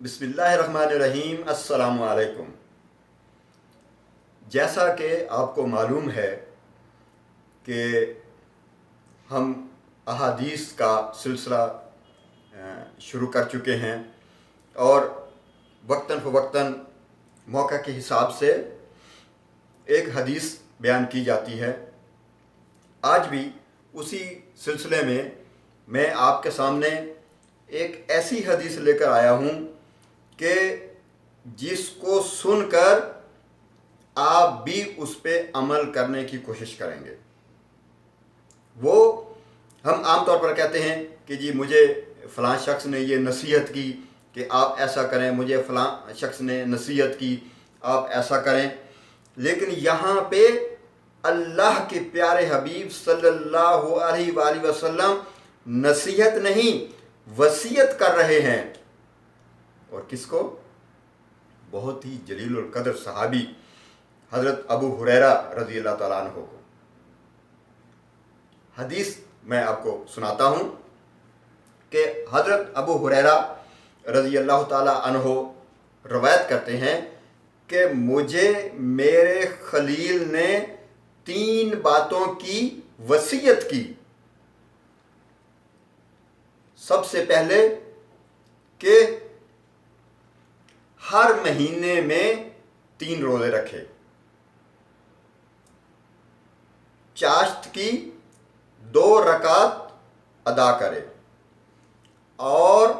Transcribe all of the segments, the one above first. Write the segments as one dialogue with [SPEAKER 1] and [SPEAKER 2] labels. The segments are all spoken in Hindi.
[SPEAKER 1] बिस्मिल्लाहिर्रहमानिर्रहीम। अस्सलामु अलैकुम। जैसा कि आपको मालूम है कि हम अहादीस का सिलसिला शुरू कर चुके हैं और वक्तन फ़वक्तन मौका के हिसाब से एक हदीस बयान की जाती है। आज भी उसी सिलसिले में मैं आपके सामने एक ऐसी हदीस लेकर आया हूँ कि जिसको सुनकर आप भी उस पर अमल करने की कोशिश करेंगे। वो हम आम तौर पर कहते हैं कि जी मुझे फ़लाँ शख्स ने ये नसीहत की कि आप ऐसा करें, मुझे फ़लाँ शख्स ने नसीहत की आप ऐसा करें। लेकिन यहाँ पे अल्लाह के प्यारे हबीब सल्लल्लाहु अलैहि वसल्लम नसीहत नहीं वसीयत कर रहे हैं। और किसको? बहुत ही जलीलुल कदर सहाबी हज़रत अबू हुरैरा रज़ी अल्लाह ताला अन्हु को। हदीस मैं आपको सुनाता हूँ कि हज़रत अबू हुरैरा रज़ी अल्लाह ताला अन्हु रवायत करते हैं कि मुझे मेरे खलील ने 3 बातों की वसीयत की। सबसे पहले कि हर महीने में 3 रोज़े रखे, चाश्त की 2 रकात अदा करे और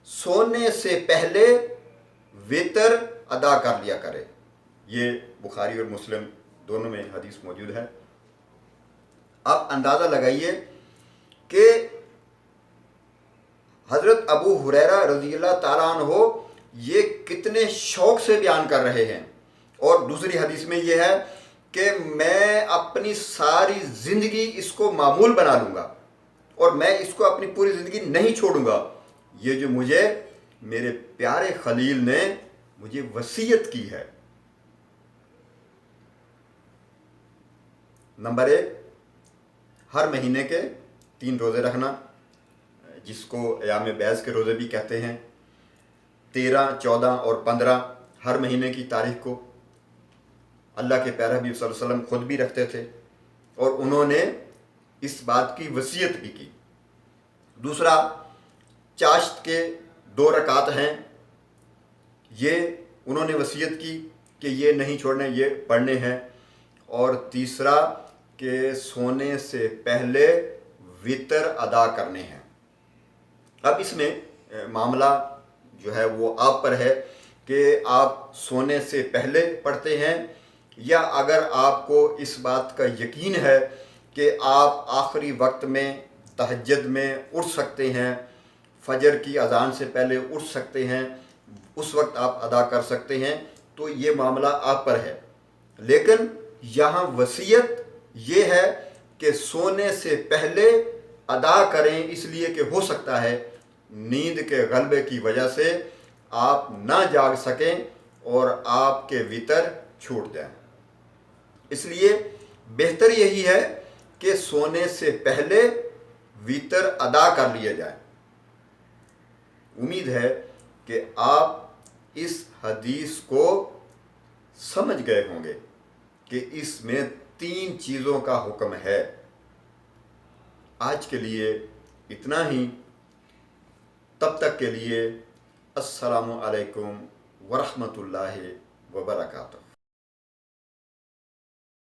[SPEAKER 1] सोने से पहले वितर अदा कर लिया करे। ये बुखारी और मुस्लिम दोनों में हदीस मौजूद है। आप अंदाज़ा लगाइए कि हज़रत अबू हुरैरा रज़ी अल्लाह ताला अन्हु ये कितने शौक़ से बयान कर रहे हैं। और दूसरी हदीस में ये है कि मैं अपनी सारी ज़िंदगी इसको मामूल बना लूँगा और मैं इसको अपनी पूरी ज़िंदगी नहीं छोड़ूंगा। ये जो मुझे मेरे प्यारे खलील ने मुझे वसीयत की है। नंबर 1, हर महीने के 3 रोज़े रखना, जिसको अयाम बैज़ के रोज़े भी कहते हैं। 13, 14 और 15 हर महीने की तारीख को अल्लाह के प्यारे हबीब सल्लल्लाहु अलैहि वसल्लम खुद भी रखते थे और उन्होंने इस बात की वसीयत भी की। दूसरा, चाश्त के 2 रकात हैं, ये उन्होंने वसीयत की कि ये नहीं छोड़ने, ये पढ़ने हैं। और तीसरा कि सोने से पहले वितर अदा करने हैं। अब इसमें मामला जो है वो आप पर है कि आप सोने से पहले पढ़ते हैं या अगर आपको इस बात का यकीन है कि आप आखिरी वक्त में तहज्जुद में उठ सकते हैं, फजर की अजान से पहले उठ सकते हैं, उस वक्त आप अदा कर सकते हैं, तो ये मामला आप पर है। लेकिन यहाँ वसीयत ये है कि सोने से पहले अदा करें, इसलिए कि हो सकता है नींद के गलबे की वजह से आप ना जाग सकें और आपके वितर छूट जाएं। इसलिए बेहतर यही है कि सोने से पहले वितर अदा कर लिया जाए। उम्मीद है कि आप इस हदीस को समझ गए होंगे कि इसमें 3 चीज़ों का हुक्म है। आज के लिए इतना ही। तब तक के लिए अस्सलामु अलैकुम वरहमतुल्लाहि वबरकातुहू।